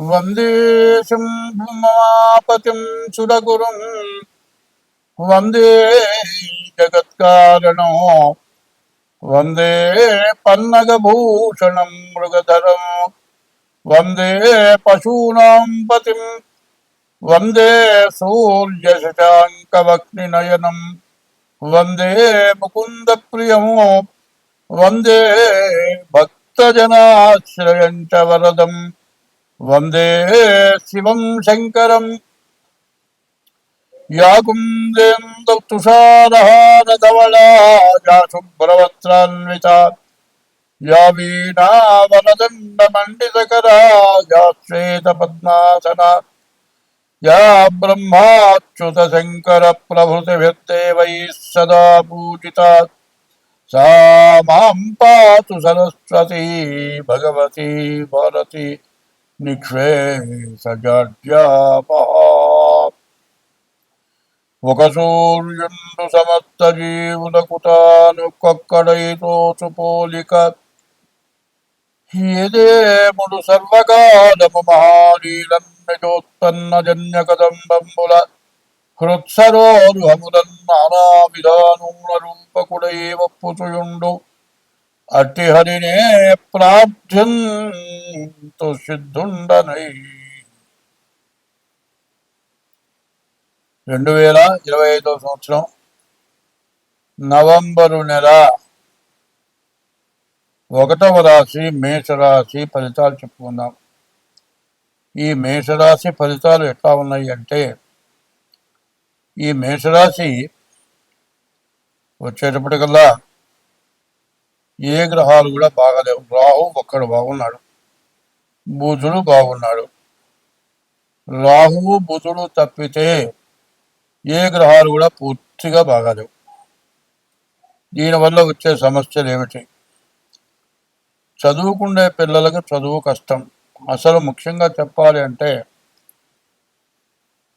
వందే శంభుమాపతిం సురగురుం వందే జగత్కారణం వందే పన్నగభూషణం మృగధరం వందే పశూనాం పతిం వందే సూర్యశశాంకవక్నినయనం వందే ముకుందప్రియం వందే భక్తజనాశ్రయం చ వరదం వందే శివం శంకరం యా కుందేందుతుషారహారధవళా యా శుభ్రవస్త్రాన్వితా యా వీణావనదండమండితకరా యా శ్వేతపద్మాసనా యా బ్రహ్మాచ్యుతశంకర ప్రభృతిభిర్దేవైः సదా పూజితా सा मां पातु सरस्वती भगवती भारती నిక్షేసజాడ్యాపహ. ఒక సూర్యుండు సమస్త జీవులకు తాను కొక్కడైతోచు పోలిక ఏదేముడు సర్వకాలము మహాలీలన్నజోత్పన్న జన్య కదంబంబుల హృత్సరోరుహములన్ నానా విధానముల రూపకుడై వప్పుచుయుండు అట్టి హరినే ప్రార్థ్యంతు సిద్ధుండనై. 2025 సంవత్సరం నవంబరు నెల 1వ రాశి మేషరాశి ఫలితాలు చెప్పుకుందాం. ఈ మేషరాశి ఫలితాలు ఎట్లా ఉన్నాయి అంటే, ఈ మేషరాశి వచ్చేటప్పటికల్లా ఏ గ్రహాలు కూడా బాగాలేవు. రాహు ఒక్కడు బాగున్నాడు, బుధుడు బాగున్నాడు. రాహువు బుధుడు తప్పితే ఏ గ్రహాలు కూడా పూర్తిగా బాగాలేవు. దీనివల్ల వచ్చే సమస్యలు ఏమిటి? చదువుకునే పిల్లలకు చదువు కష్టం. అసలు ముఖ్యంగా చెప్పాలి అంటే,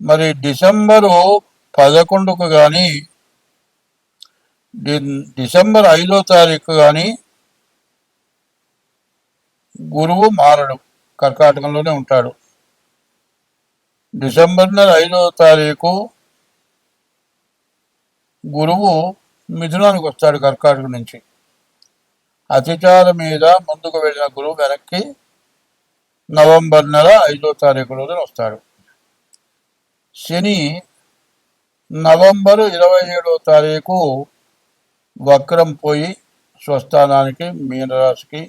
మరి డిసెంబరు 11కు కానీ డిసెంబర్ 5వ తారీఖు కానీ గురువు మారడు, కర్కాటకంలోనే ఉంటాడు. డిసెంబర్ నెల 5వ తారీఖు గురువు మిథునానికి వస్తాడు కర్కాటకం నుంచి. అతిచార మీద ముందుకు వెళ్ళిన గురువు వెనక్కి నవంబర్ నెల 5వ తారీఖు రోజున వస్తాడు. శని నవంబరు 27వ తారీఖు వక్రం పోయి స్వస్థానానికి మీనరాశికి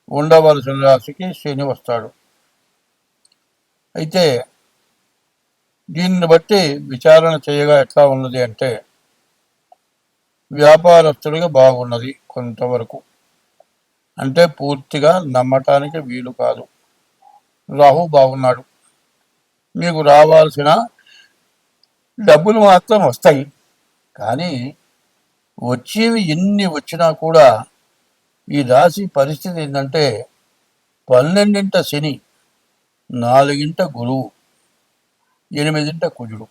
ఉండవలసిన రాశికి శని వస్తాడు. అయితే దీన్ని బట్టి విచారణ చేయగా ఎట్లా ఉన్నది అంటే, వ్యాపారస్తులుగా బాగున్నది కొంతవరకు, అంటే పూర్తిగా నమ్మటానికి వీలు కాదు. రాహు బాగున్నాడు, మీకు రావాల్సిన డబ్బులు మాత్రం వస్తాయి. కానీ వచ్చేవి ఎన్ని వచ్చినా కూడా ఈ రాశి పరిస్థితి ఏంటంటే, 12ంట శని, 4ంట గురువు, 8ంట కుజుడు.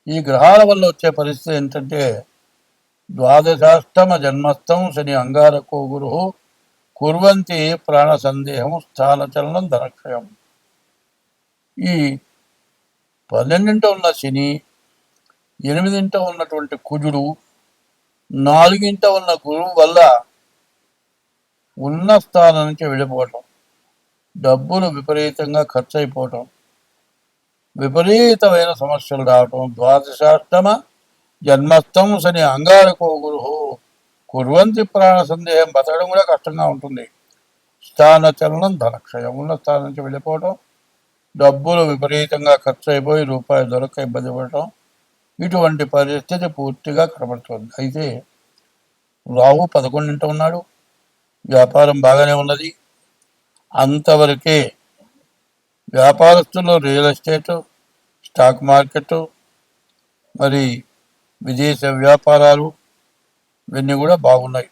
ఈ గ్రహాల వల్ల వచ్చే పరిస్థితి ఏంటంటే, ద్వాదశాష్టమ జన్మస్థం శని అంగారకో గురు కుర్వంతి ప్రాణ సందేహం స్థానచలనం ధనక్షయం. ఈ 12ంట ఉన్న శని, 8ంట ఉన్నటువంటి కుజుడు, 4ంట ఉన్న గురువు వల్ల ఉన్న స్థానం నుంచి వెళ్ళిపోవటం, డబ్బులు విపరీతంగా ఖర్చు అయిపోవటం, విపరీతమైన సమస్యలు రావటం. ద్వాదశాష్టమ జన్మస్థం శని అంగారకో గురు కుర్వంతి ప్రాణ సందేహం, బతకడం కూడా కష్టంగా ఉంటుంది. స్థానచలనం ధనక్షయం, ఉన్న స్థానం నుంచి వెళ్ళిపోవటం, డబ్బులు విపరీతంగా ఖర్చు అయిపోయి రూపాయి దొరక ఇబ్బంది పడటం, ఇటువంటి పరిస్థితి పూర్తిగా కనబడుతుంది. అయితే రాహు 11ంట ఉన్నాడు, వ్యాపారం బాగానే ఉన్నది. అంతవరకే వ్యాపారస్తులు రియల్ ఎస్టేటు, స్టాక్ మార్కెట్, మరి విదేశ వ్యాపారాలు ఇవన్నీ కూడా బాగున్నాయి.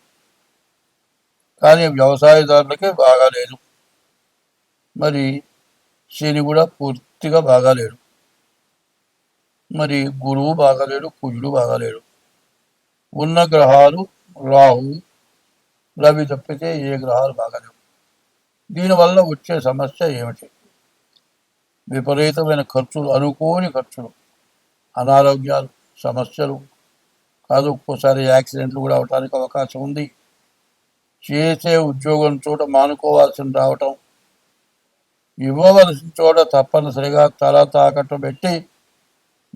కానీ వ్యవసాయదారులకే బాగాలేదు. మరి శని కూడా పూర్తిగా బాగాలేడు, మరి గురువు బాగాలేడు, కుజుడు బాగాలేడు. ఉన్న గ్రహాలు రాహు రవి తప్పితే ఏ గ్రహాలు బాగాలేవు. దీనివల్ల వచ్చే సమస్య ఏమిటి? విపరీతమైన ఖర్చులు, అనుకోని ఖర్చులు, అనారోగ్యాలు, సమస్యలు, కాదు ఒక్కోసారి యాక్సిడెంట్లు కూడా అవడానికి అవకాశం ఉంది. చేసే ఉద్యోగం చోట మానుకోవాల్సి రావటం, ఇవ్వవలసిన చోట తప్పనిసరిగా తల తాకట్టు పెట్టి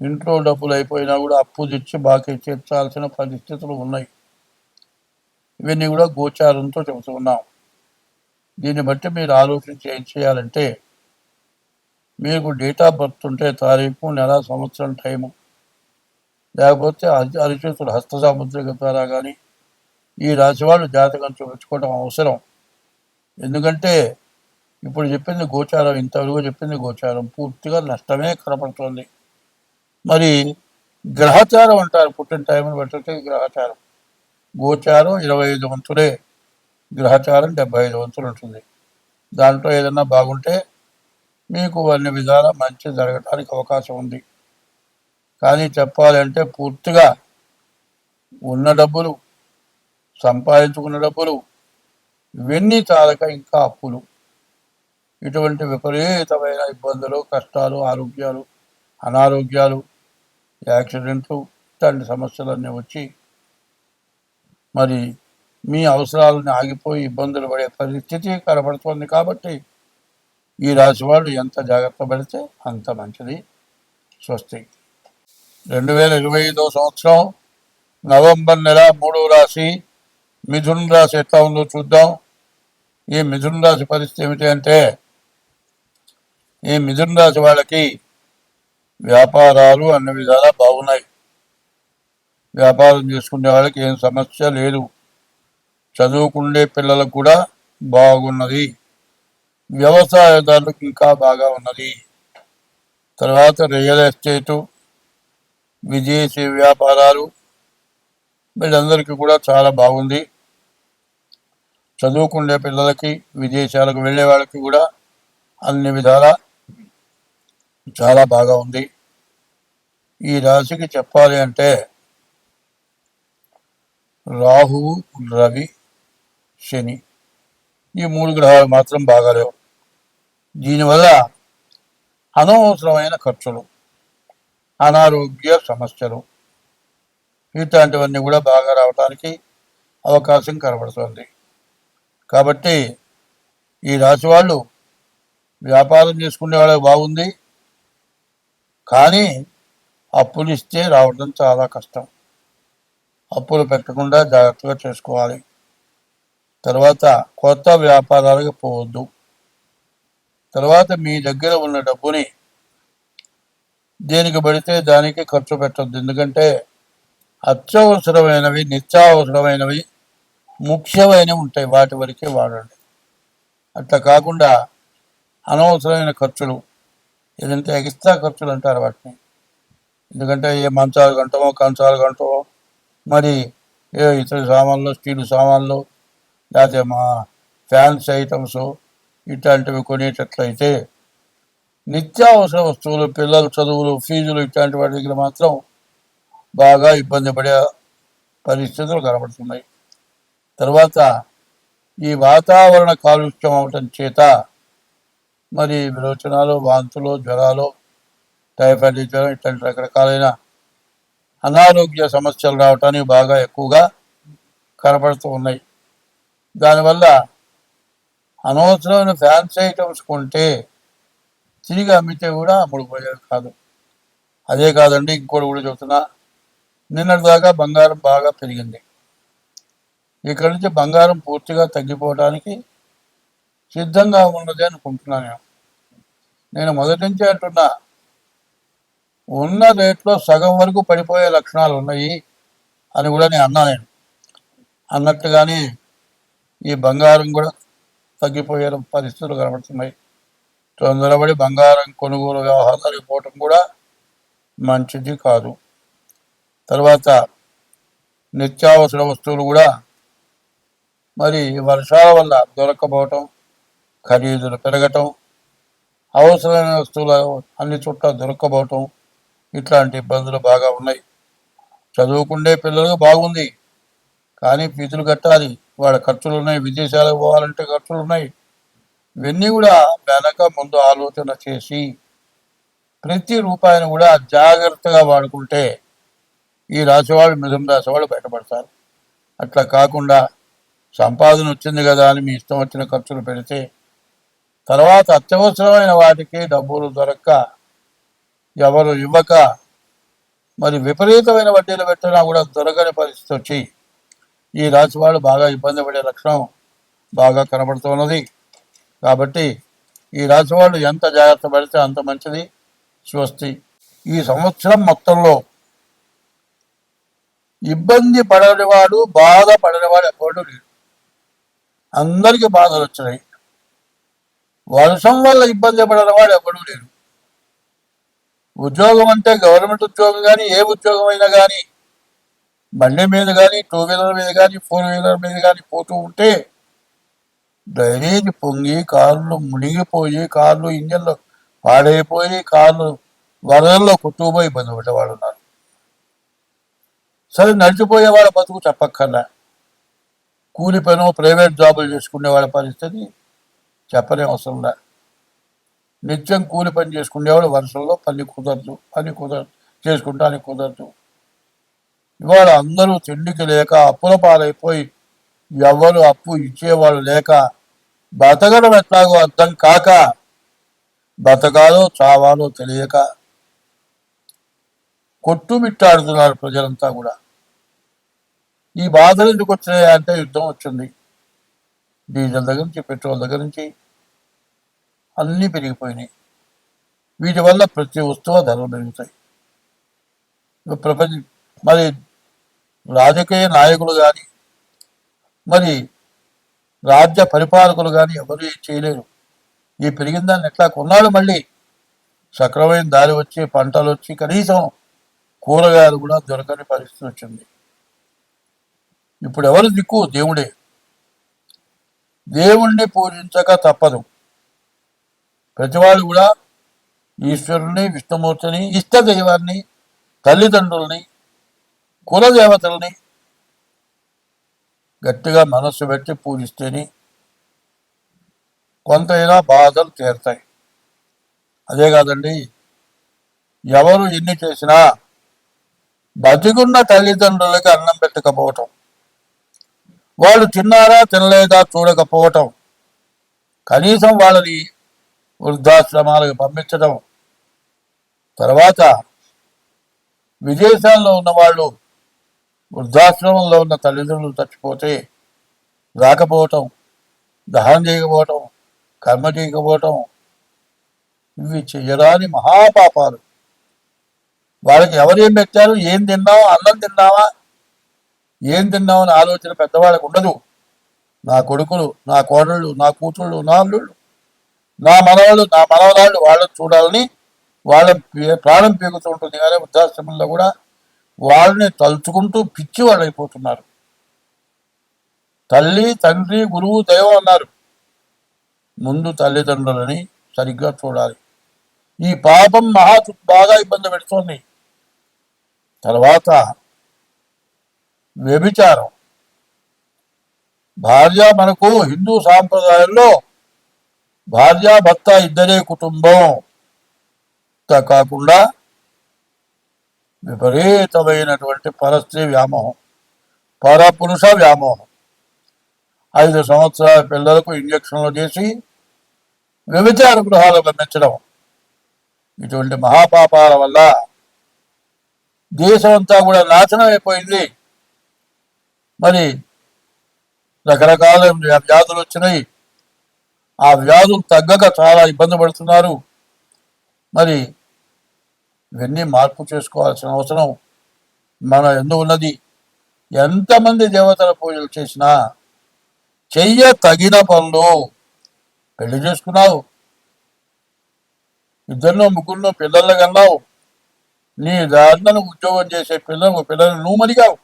ఇంట్లో డబ్బులు అయిపోయినా కూడా అప్పు తెచ్చి బాకీ తీర్చాల్సిన పరిస్థితులు ఉన్నాయి. ఇవన్నీ కూడా గోచారంతో చెబుతున్నాం. దీన్ని బట్టి మీరు ఆలోచించి ఏం చేయాలంటే, మీకు డేట్ ఆఫ్ బర్త్ ఉంటే తారీఖు, నెల, సంవత్సరం, టైము, లేకపోతే అరిచేతులు హస్త సాముద్రిక ద్వారా కానీ ఈ రాశి వాళ్ళు జాతకం చూపించుకోవడం అవసరం. ఎందుకంటే ఇప్పుడు చెప్పింది గోచారం, ఇంతవరకు చెప్పింది గోచారం, పూర్తిగా నష్టమే కనపడుతుంది. మరి గ్రహచారం అంటారు, పుట్టిన టైంని బట్టి గ్రహచారం. గోచారం 25 వంతులే, గ్రహచారం 75 వంతులు ఉంటుంది. దాంట్లో ఏదన్నా బాగుంటే మీకు అన్ని విధాల మంచి జరగడానికి అవకాశం ఉంది. కానీ చెప్పాలంటే పూర్తిగా ఉన్న డబ్బులు, సంపాదించుకున్న డబ్బులు, ఇవన్నీ చాలక ఇంకా అప్పులు, ఇటువంటి విపరీతమైన ఇబ్బందులు, కష్టాలు, ఆరోగ్యాలు, అనారోగ్యాలు, యాక్సిడెంట్లు, ఇట్లాంటి సమస్యలన్నీ వచ్చి మరి మీ అవసరాలను ఆగిపోయి ఇబ్బందులు పడే పరిస్థితి కనబడుతుంది. కాబట్టి ఈ రాశి వాళ్ళు ఎంత జాగ్రత్త పడితే అంత మంచిది. స్వస్తి. 2025 సంవత్సరం నవంబర్ నెల 3వ రాశి మిథున రాశి ఎట్లా ఉందో చూద్దాం. ఈ మిథున రాశి పరిస్థితి ఏమిటి అంటే, ఈ మిథున రాశి వాళ్ళకి వ్యాపారాలు అన్ని విధాలా బాగున్నాయి. వ్యాపారం చేసుకునే వాళ్ళకి ఏం సమస్య లేదు. చదువుకునే పిల్లలకు కూడా బాగున్నది. వ్యవసాయదారులకు ఇంకా బాగా ఉన్నది. తర్వాత రియల్ ఎస్టేటు, విదేశీ వ్యాపారాలు, వీళ్ళందరికీ కూడా చాలా బాగుంది. చదువుకునే పిల్లలకి, విదేశాలకు వెళ్ళే వాళ్ళకి కూడా అన్ని విధాలా చాలా బాగా ఉంది. ఈ రాశికి చెప్పాలి అంటే రాహువు, రవి, శని, ఈ 3 గ్రహాలు మాత్రం బాగాలేవు. దీనివల్ల అనవసరమైన ఖర్చులు, అనారోగ్య సమస్యలు, ఇట్లాంటివన్నీ కూడా బాగా రావడానికి అవకాశం కనబడుతుంది. కాబట్టి ఈ రాశి వాళ్ళు వ్యాపారం చేసుకునే వాళ్ళకి బాగుంది. కానీ అప్పులు ఇస్తే రావడం చాలా కష్టం. అప్పులు పెట్టకుండా జాగ్రత్తగా చేసుకోవాలి. తర్వాత కొత్త వ్యాపారాలకు పోవద్దు. తర్వాత మీ దగ్గర ఉన్న డబ్బుని దేనికి పడితే దానికి ఖర్చు పెట్టద్దు. ఎందుకంటే అత్యవసరమైనవి, నిత్యావసరమైనవి, ముఖ్యమైనవి ఉంటాయి, వాటి వరకే వాడండి. అట్లా కాకుండా అనవసరమైన ఖర్చులు, ఏదంటే ఎక్స్ట్రా ఖర్చులు అంటారు వాటిని. ఎందుకంటే ఏ మంచాలు గంటమో, కంచాలు గంటమో, మరి ఏ ఇతర సామాన్లు, స్టీలు సామాన్లు, లేకపోతే మా ఫ్యాన్స్ ఐటమ్స్, ఇట్లాంటివి కొనేటట్లయితే నిత్యావసర వస్తువులు, పిల్లల చదువులు, ఫీజులు, ఇట్లాంటి వాటి దగ్గర మాత్రం బాగా ఇబ్బంది పడే పరిస్థితులు కనబడుతున్నాయి. తర్వాత ఈ వాతావరణ కాలుష్యం అవటం చేత మరి విరోచనాలు, వాంతులు, జ్వరాలు, టైఫాయిడ్ జ్వరం, ఇట్లాంటి రకరకాలైన అనారోగ్య సమస్యలు రావటానికి బాగా ఎక్కువగా కనపడుతూ ఉన్నాయి. దానివల్ల అనవసరమైన ఫ్యాన్సీ ఐటమ్స్ కొంటే తిరిగి అమ్మితే కూడా అమ్ముడుపోయేది కాదు. అదే కాదండి, ఇంకోటి కూడా చెబుతున్నా, నిన్నటి దాకా బంగారం బాగా పెరిగింది. ఇక్కడి నుంచి బంగారం పూర్తిగా తగ్గిపోవడానికి సిద్ధంగా ఉన్నది అనుకుంటున్నాను. నేను మొదటి నుంచి అంటున్నా, ఉన్న రేట్లో సగం వరకు పడిపోయే లక్షణాలు ఉన్నాయి అని కూడా నేను అన్నట్టుగానే ఈ బంగారం కూడా తగ్గిపోయే పరిస్థితులు కనబడుతున్నాయి. తొందరపడి బంగారం కొనుగోలు వ్యవహారాలు పోవటం కూడా మంచిది కాదు. తర్వాత నిత్యావసర వస్తువులు కూడా మరి వర్షాల వల్ల దొరకపోవటం, ఖరీదులు పెరగటం, అవసరమైన వస్తువులు అన్ని చోట్ల దొరకపోవటం, ఇట్లాంటి ఇబ్బందులు బాగా ఉన్నాయి. చదువుకునే పిల్లలకు బాగుంది, కానీ ఫీజులు కట్టాలి, వాళ్ళ ఖర్చులు ఉన్నాయి. విదేశాలకు పోవాలంటే ఖర్చులు ఉన్నాయి. ఇవన్నీ కూడా వెనక ముందు ఆలోచన చేసి ప్రతి రూపాయిని కూడా జాగ్రత్తగా వాడుకుంటే ఈ రాశివాళ్ళు మిథున రాశివాళ్ళు బయటపడతారు. అట్లా కాకుండా సంపాదన వచ్చింది కదా అని మీ ఇష్టం వచ్చిన ఖర్చులు పెడితే తర్వాత అత్యవసరమైన వాటికి డబ్బులు దొరక్క ఎవరు ఇవ్వక మరి విపరీతమైన వడ్డీలు పెట్టినా కూడా దొరకని పరిస్థితి వచ్చి ఈ రాశి వాళ్ళు బాగా ఇబ్బంది పడే లక్షణం బాగా కనబడుతున్నది. కాబట్టి ఈ రాశి వాళ్ళు ఎంత జాగ్రత్త పడితే అంత మంచిది. స్వస్తి. ఈ సంవత్సరం మొత్తంలో ఇబ్బంది పడనివాడు బాధపడనివాడు ఎప్పుడు లేడు. అందరికీ బాధలు వచ్చినాయి. వర్షం వల్ల ఇబ్బంది పడనివాడు ఎప్పుడూ లేడు. ఉద్యోగం అంటే గవర్నమెంట్ ఉద్యోగం కానీ ఏ ఉద్యోగం అయినా కానీ బండి మీద కానీ 2 వీలర్ మీద కానీ 4 వీలర్ మీద కానీ పోతూ ఉంటే డ్రైనేజ్ పొంగి కార్లు మునిగిపోయి కార్లు ఇంజన్లు పాడైపోయి కార్లు వరదల్లో కొట్టుకుపోయి ఇబ్బంది పడ్డవాళ్ళు ఉన్నారు. సరే నడిచిపోయే వాళ్ళ బతుకు చెప్పక్కర్లా. కూలి పను ప్రైవేట్ జాబులు చేసుకునే వాళ్ళ పరిస్థితి చెప్పనే అవసరం లే. నిత్యం కూలి పని చేసుకునేవాడు వర్షంలో పని కుదరదు చేసుకుంటానికి కుదరదు. ఇవాళ అందరూ తిండికి లేక అప్పుల పాలైపోయి ఎవరు అప్పు ఇచ్చేవాళ్ళు లేక బతకడం ఎట్లాగో అర్థం కాక బతకాలో చావాలో తెలియక కొట్టుమిట్టాడుతున్నారు ప్రజలంతా కూడా. ఈ బాధలు ఎందుకు వచ్చినాయి అంటే యుద్ధం వచ్చింది. డీజిల్ దగ్గర నుంచి పెట్రోల్ దగ్గర నుంచి అన్నీ పెరిగిపోయినాయి. వీటి వల్ల ప్రతి వస్తువు ధరలు పెరుగుతాయి. ప్రపంచ మరి రాజకీయ నాయకులు కానీ మరి రాజ్య పరిపాలకులు కానీ ఎవరు ఏం చేయలేరు. ఈ పెరిగిన దాన్ని ఎట్లా కొన్నాళ్ళు మళ్ళీ సక్రమైన దారి వచ్చి పంటలు వచ్చి కనీసం కూరగాయలు కూడా దొరకని పరిస్థితి వచ్చింది. ఇప్పుడు ఎవరు దిక్కు? దేవుడే. దేవుణ్ణి పూజించక తప్పదు. ప్రతివాళ్ళు కూడా ఈశ్వరుని, విష్ణుమూర్తిని, ఇష్ట దైవాన్ని, తల్లిదండ్రుల్ని, కులదేవతల్ని గట్టిగా మనస్సు పెట్టి పూజిస్తేనే కొంతైనా బాధలు తీరుతాయి. అదే కాదండి, ఎవరు ఎన్ని చేసినా బతికున్న తల్లిదండ్రులకి అన్నం పెట్టకపోవటం, వాళ్ళు తిన్నారా తినలేదా చూడకపోవటం, కనీసం వాళ్ళని వృద్ధాశ్రమాలకు పంపించడం, తర్వాత విదేశాల్లో ఉన్నవాళ్ళు వృద్ధాశ్రమంలో ఉన్న తల్లిదండ్రులు చచ్చిపోతే రాకపోవటం, దహనం చేయకపోవటం, కర్మ చేయకపోవటం, ఇవి చెయ్యరాని మహాపాపాలు. వాళ్ళకి ఎవరేం పెట్టారు, ఏం తిన్నావా, అన్నం తిన్నావా, ఏం తిన్నామని ఆలోచన పెద్దవాళ్ళకు ఉండదు. నా కొడుకులు, నా కోడళ్ళు, నా కూతుళ్ళు, నా అల్లుళ్ళు, నా మనవాళ్ళు, నా మనవరాళ్ళు వాళ్ళని చూడాలని వాళ్ళ ప్రాణం పీకుతూ ఉంటుంది. కానీ వృద్ధాశ్రమంలో కూడా వాళ్ళని తలుచుకుంటూ పిచ్చి వాళ్ళు అయిపోతున్నారు. తల్లి, తండ్రి, గురువు, దైవం అన్నారు. ముందు తల్లిదండ్రులని సరిగ్గా చూడాలి. ఈ పాపం బాగా ఇబ్బంది పెడుతోంది. తర్వాత వ్యభిచారం. భార్య, మనకు హిందూ సాంప్రదాయంలో భార్యాభర్త ఇద్దరే కుటుంబం కాకుండా విపరీతమైనటువంటి పరస్త్రీ వ్యామోహం, పరపురుష వ్యామోహం. 5 సంవత్సరాల పిల్లలకు ఇంజక్షన్లు చేసి వ్యభిచార గృహాలు పంపించడం, ఇటువంటి మహాపాపాల వల్ల దేశం అంతా కూడా నాశనం అయిపోయింది. మరి రకరకాల వ్యాధులు వచ్చినాయి. ఆ వ్యాధులు తగ్గక చాలా ఇబ్బంది పడుతున్నారు. మరి ఇవన్నీ మార్పు చేసుకోవాల్సిన అవసరం మన ఎందుకు ఉన్నది. ఎంతమంది దేవతల పూజలు చేసినా చెయ్య తగిన పనులు. పెళ్లి చేసుకున్నావు, 2-3 పిల్లలు కన్నావు, నీ దాంట్లో ఉద్యోగం చేసే పిల్లలు నువ్వు మరిగావు,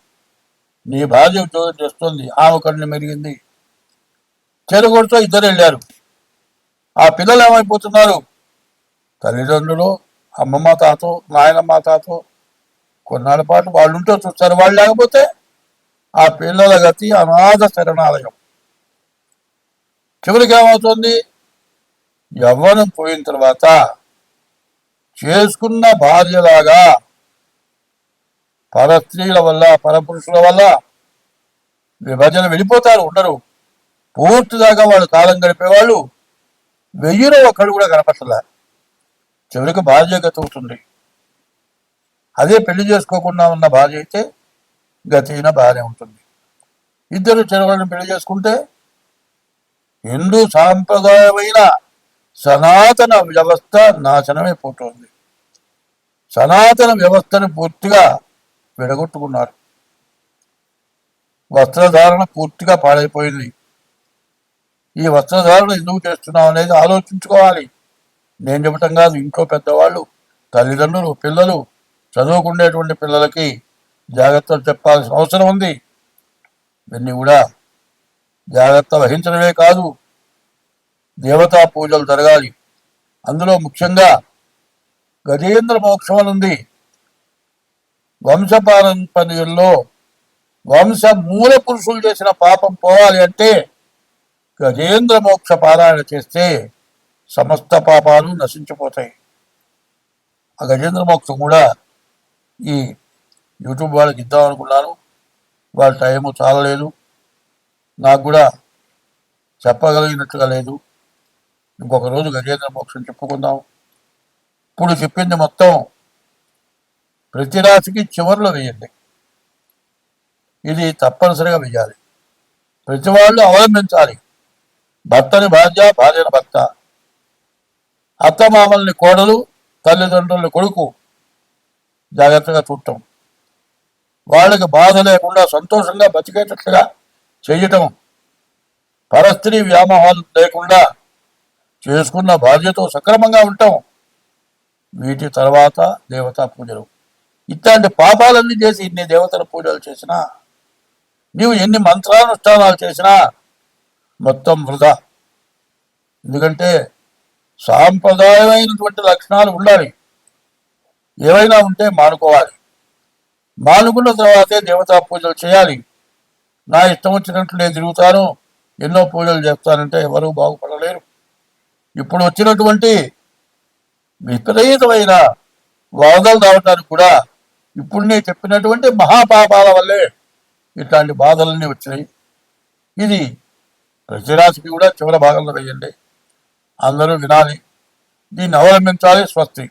నీ భార్య ఉద్యోగం చేస్తుంది, ఆమె కళ్ళు మెరిగింది, చెరగొడుతూ 2 వెళ్ళారు. ఆ పిల్లలు ఏమైపోతున్నారు? తల్లిదండ్రులు, అమ్మమ్మ తాతో, నాయనమ్మ తాతో కొన్నాళ్ళ పాటు వాళ్ళు ఉంటే చూస్తారు. వాళ్ళు లేకపోతే ఆ పిల్లల గతి అనాథ శరణాలయం. చివరికి ఏమవుతుంది? యవ్వనం పోయిన తర్వాత చేసుకున్న భార్యలాగా పరస్త్రీల వల్ల పరపురుషుల వల్ల విభజన వెళ్ళిపోతారు, ఉండరు. పూర్తిదాకా వాళ్ళు కాలం గడిపేవాళ్ళు 1000లో ఒకడు కూడా కనపట్టలే. చివరికి భార్య గతి అవుతుంది. అదే పెళ్లి చేసుకోకుండా ఉన్న భార్య అయితే గతైన భార్య ఉంటుంది. ఇద్దరు చెరవలను పెళ్లి చేసుకుంటే హిందూ సాంప్రదాయమైన సనాతన వ్యవస్థ నాశనమైపోతుంది. సనాతన వ్యవస్థను పూర్తిగా విడగొట్టుకున్నారు. వస్త్రధారణ పూర్తిగా పాడైపోయింది. ఈ వస్త్రధారణ ఎందుకు చేస్తున్నాం అనేది ఆలోచించుకోవాలి. నేను చెప్పటం కాదు, ఇంట్లో పెద్దవాళ్ళు, తల్లిదండ్రులు, పిల్లలు, చదువుకునేటువంటి పిల్లలకి జాగ్రత్తలు చెప్పాల్సిన అవసరం ఉంది. ఇవన్నీ కూడా జాగ్రత్త వహించడమే కాదు, దేవతా పూజలు జరగాలి. అందులో ముఖ్యంగా గజేంద్ర మోక్షం అని ఉంది. వంశపారంపర్యంలో వంశ మూల పురుషులు చేసిన పాపం పోవాలి అంటే గజేంద్ర మోక్ష పారాయణ చేస్తే సమస్త పాపాలు నశించిపోతాయి. ఆ గజేంద్ర మోక్షం కూడా ఈ యూట్యూబ్ వాళ్ళకి ఇద్దాం అనుకున్నాను. వాళ్ళ టైము చాలలేదు, నాకు కూడా చెప్పగలిగినట్టుగా లేదు. ఇంకొక రోజు గజేంద్ర మోక్షం చెప్పుకుందాం. ఇప్పుడు చెప్పింది మొత్తం ప్రతి రాశికి చివరిలో వేయండి. ఇది తప్పనిసరిగా వేయాలి. ప్రతి వాళ్ళు అవలంబించాలి. భర్తని భార్య, భార్యను భర్త, అత్తమామల్ని కోడలు, తల్లిదండ్రుల్ని కొడుకు జాగ్రత్తగా చూడటం, వాళ్ళకి బాధ లేకుండా సంతోషంగా బతికేటట్లుగా చేయటం, పరస్త్రీ వ్యామోహాలు లేకుండా చేసుకున్న భార్యతో సక్రమంగా ఉండటం. వీటి తర్వాత దేవతా పూజలు. ఇట్లాంటి పాపాలన్నీ చేసి ఇన్ని దేవతల పూజలు చేసినా, నీవు ఎన్ని మంత్రానుష్ఠానాలు చేసినా మొత్తం వృధా. ఎందుకంటే సాంప్రదాయమైనటువంటి లక్షణాలు ఉండాలి. ఏవైనా ఉంటే మానుకోవాలి. మానుకున్న తర్వాతే దేవతా పూజలు చేయాలి. నా ఇష్టం వచ్చినట్లు నేను తిరుగుతాను, ఎన్నో పూజలు చేస్తానంటే ఎవరూ బాగుపడలేరు. ఇప్పుడు వచ్చినటువంటి విపరీతమైన వరదలు రావటానికి కూడా ఇప్పుడు నేను చెప్పినటువంటి మహాపాపాల వల్లే ఇట్లాంటి బాధలన్నీ వచ్చినాయి. ఇది ప్రతిరాశికి కూడా చివరి భాగంలో వేయండి. అందరూ వినాలి, దీన్ని అవలంబించాలి. స్వస్తి.